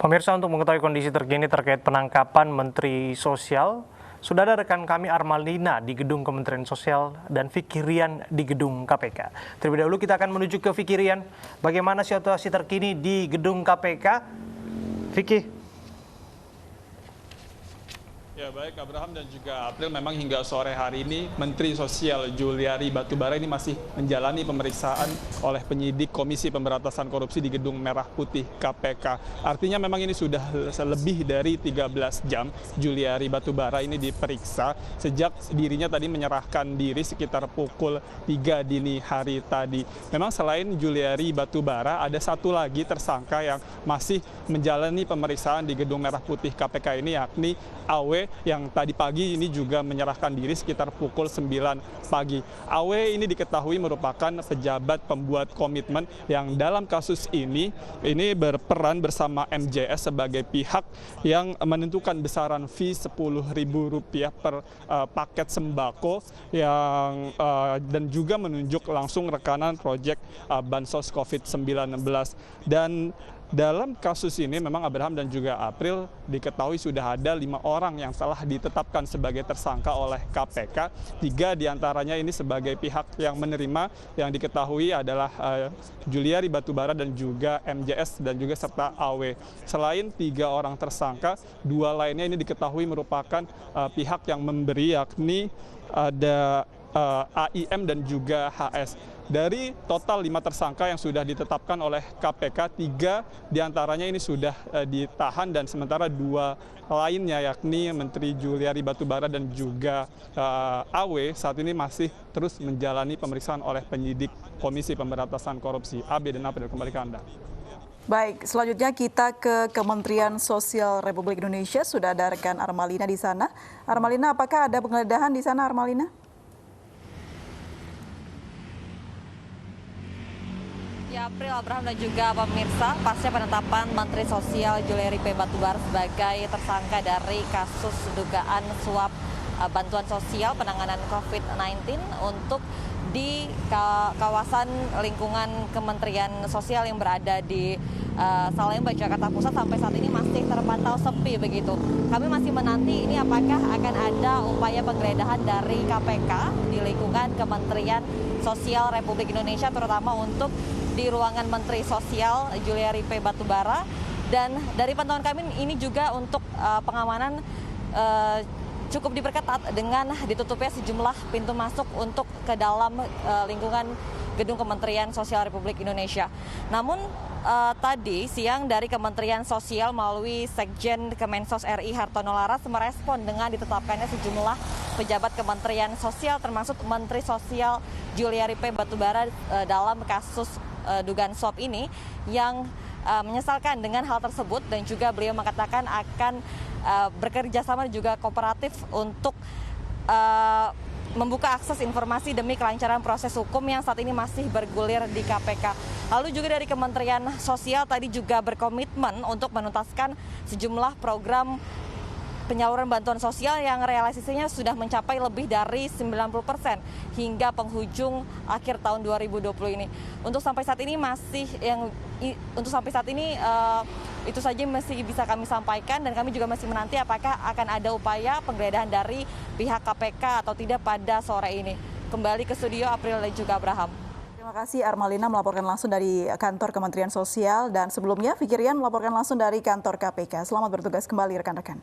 Pemirsa, untuk mengetahui kondisi terkini terkait penangkapan Menteri Sosial, sudah ada rekan kami Armalina di gedung Kementerian Sosial dan Fikirian di gedung KPK. Terlebih dahulu kita akan menuju ke Fikirian. Bagaimana situasi terkini di gedung KPK? Vicky. Ya baik, Abraham dan juga April, memang hingga sore hari ini Menteri Sosial Juliari Batubara ini masih menjalani pemeriksaan oleh penyidik Komisi Pemberantasan Korupsi di Gedung Merah Putih KPK. Artinya memang ini sudah lebih dari 13 jam Juliari Batubara ini diperiksa sejak dirinya tadi menyerahkan diri sekitar pukul 3 dini hari tadi. Memang selain Juliari Batubara, ada satu lagi tersangka yang masih menjalani pemeriksaan di Gedung Merah Putih KPK ini, yakni Awe, yang tadi pagi ini juga menyerahkan diri sekitar pukul 9 pagi. Awe ini diketahui merupakan pejabat pembuat komitmen yang dalam kasus ini berperan bersama MJS sebagai pihak yang menentukan besaran fee Rp10.000 per paket sembako dan juga menunjuk langsung rekanan proyek bansos COVID-19. Dan dalam kasus ini memang Abraham dan juga April diketahui sudah ada 5 orang yang telah ditetapkan sebagai tersangka oleh KPK. 3 diantaranya ini sebagai pihak yang menerima, yang diketahui adalah Juliari Batubara dan juga MJS dan juga serta AW. Selain 3 orang tersangka, 2 lainnya ini diketahui merupakan pihak yang memberi, yakni ada AIM dan juga HS. Dari total 5 tersangka yang sudah ditetapkan oleh KPK, 3 diantaranya ini sudah ditahan dan sementara 2 lainnya yakni Menteri Juliari Batubara dan juga AW saat ini masih terus menjalani pemeriksaan oleh penyidik Komisi Pemberantasan Korupsi. AB dan April, kembali ke Anda. Baik, selanjutnya kita ke Kementerian Sosial Republik Indonesia. Sudah ada rekan Armalina di sana. Armalina, apakah ada penggeledahan di sana, Armalina? Ya, April, Abraham dan juga pemirsa, pasca penetapan Menteri Sosial Juliari Batubara sebagai tersangka dari kasus dugaan suap bantuan sosial penanganan COVID-19 untuk di kawasan lingkungan Kementerian Sosial yang berada di Salemba, Jakarta Pusat, sampai saat ini masih terpantau sepi begitu. Kami masih menanti ini apakah akan ada upaya penggeledahan dari KPK di lingkungan Kementerian Sosial Republik Indonesia, terutama untuk di ruangan Menteri Sosial Juliari Batubara. Dan dari pantauan kami ini juga untuk pengamanan cukup diperketat dengan ditutupnya sejumlah pintu masuk untuk ke dalam lingkungan gedung Kementerian Sosial Republik Indonesia. Namun tadi siang dari Kementerian Sosial melalui Sekjen Kemensos RI Hartono Laras merespon dengan ditetapkannya sejumlah pejabat Kementerian Sosial termasuk Menteri Sosial Juliari Batubara dalam kasus dugaan suap ini, yang menyesalkan dengan hal tersebut, dan juga beliau mengatakan akan bekerja sama juga kooperatif untuk membuka akses informasi demi kelancaran proses hukum yang saat ini masih bergulir di KPK. Lalu juga dari Kementerian Sosial tadi juga berkomitmen untuk menuntaskan sejumlah program penyaluran bantuan sosial yang realisasinya sudah mencapai lebih dari 90% hingga penghujung akhir tahun 2020 ini. Untuk sampai saat ini itu saja masih bisa kami sampaikan, dan kami juga masih menanti apakah akan ada upaya penggeledahan dari pihak KPK atau tidak pada sore ini. Kembali ke studio, April dan juga Abraham. Terima kasih Armalina melaporkan langsung dari kantor Kementerian Sosial, dan sebelumnya Fikirian melaporkan langsung dari kantor KPK. Selamat bertugas kembali rekan-rekan.